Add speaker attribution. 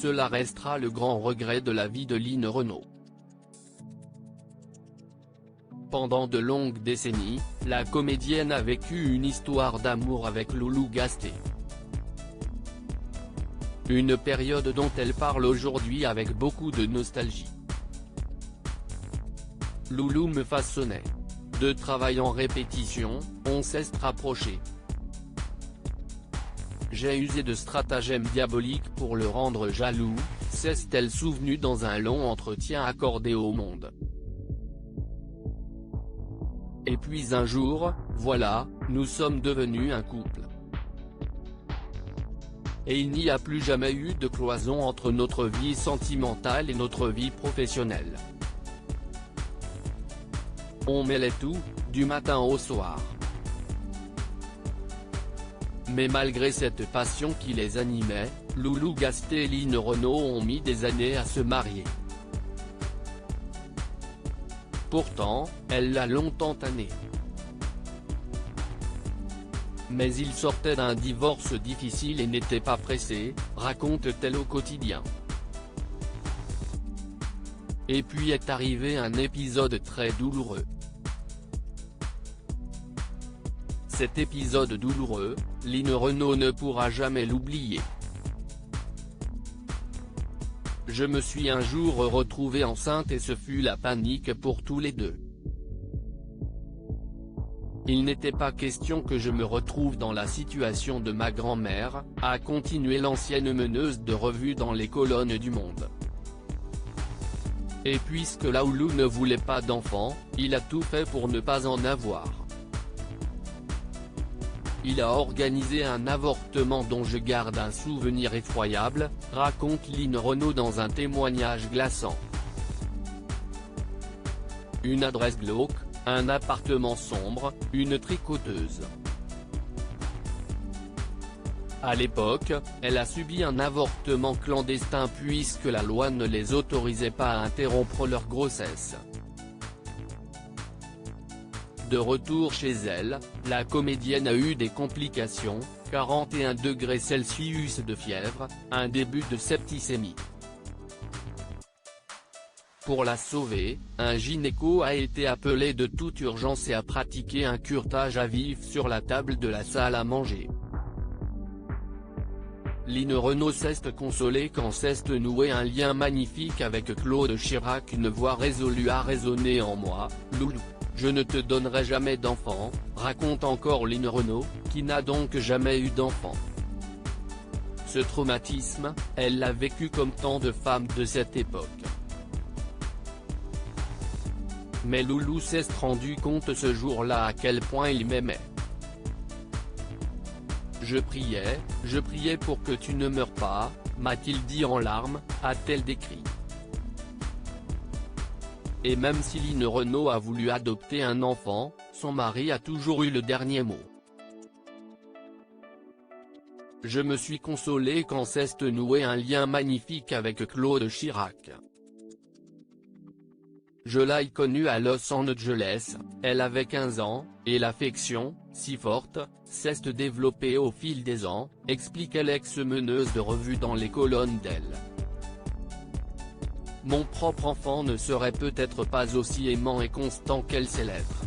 Speaker 1: cela restera le grand regret de la vie de Line Renaud. Pendant de longues décennies, la comédienne a vécu une histoire d'amour avec Loulou Gasté. Une période dont elle parle aujourd'hui avec beaucoup de nostalgie. Loulou me façonnait. De travail en répétition, on s'est rapproché. J'ai usé de stratagèmes diaboliques pour le rendre jaloux, s'est-elle souvenue dans un long entretien accordé au Monde. Et puis un jour, voilà, nous sommes devenus un couple. Et il n'y a plus jamais eu de cloison entre notre vie sentimentale et notre vie professionnelle. On mêlait tout, du matin au soir. Mais malgré cette passion qui les animait, Loulou Gasté et Line Renaud ont mis des années à se marier. Pourtant, elle l'a longtemps tanné. Mais il sortait d'un divorce difficile et n'était pas pressé, raconte-t-elle au quotidien. Et puis est arrivé un épisode très douloureux. Cet épisode douloureux, Line Renaud ne pourra jamais l'oublier. Je me suis un jour retrouvée enceinte et ce fut la panique pour tous les deux. Il n'était pas question que je me retrouve dans la situation de ma grand-mère, a continué l'ancienne meneuse de revue dans les colonnes du Monde. Et puisque Loulou ne voulait pas d'enfant, il a tout fait pour ne pas en avoir. Il a organisé un avortement dont je garde un souvenir effroyable, raconte Line Renaud dans un témoignage glaçant. Une adresse glauque, un appartement sombre, une tricoteuse. À l'époque, elle a subi un avortement clandestin puisque la loi ne les autorisait pas à interrompre leur grossesse. De retour chez elle, la comédienne a eu des complications, 41 degrés Celsius de fièvre, un début de septicémie. Pour la sauver, un gynéco a été appelé de toute urgence et a pratiqué un curetage à vif sur la table de la salle à manger. Line Renaud s'est consolée quand s'est noué un lien magnifique avec Claude Chirac. Une voix résolue a résonné en moi, Loulou. Je ne te donnerai jamais d'enfant, raconte encore Line Renaud, qui n'a donc jamais eu d'enfant. Ce traumatisme, elle l'a vécu comme tant de femmes de cette époque. Mais Loulou s'est rendu compte ce jour-là à quel point il m'aimait. Je priais pour que tu ne meures pas, m'a-t-il dit en larmes, a-t-elle décrit. Et même si Line Renaud a voulu adopter un enfant, son mari a toujours eu le dernier mot. Je me suis consolée quand s'est noué un lien magnifique avec Claude Chirac. Je l'ai connue à Los Angeles, elle avait 15 ans, et l'affection, si forte, s'est développée au fil des ans, expliquait l'ex-meneuse de revue dans les colonnes d'Elle. Mon propre enfant ne serait peut-être pas aussi aimant et constant qu'elle sait l'être.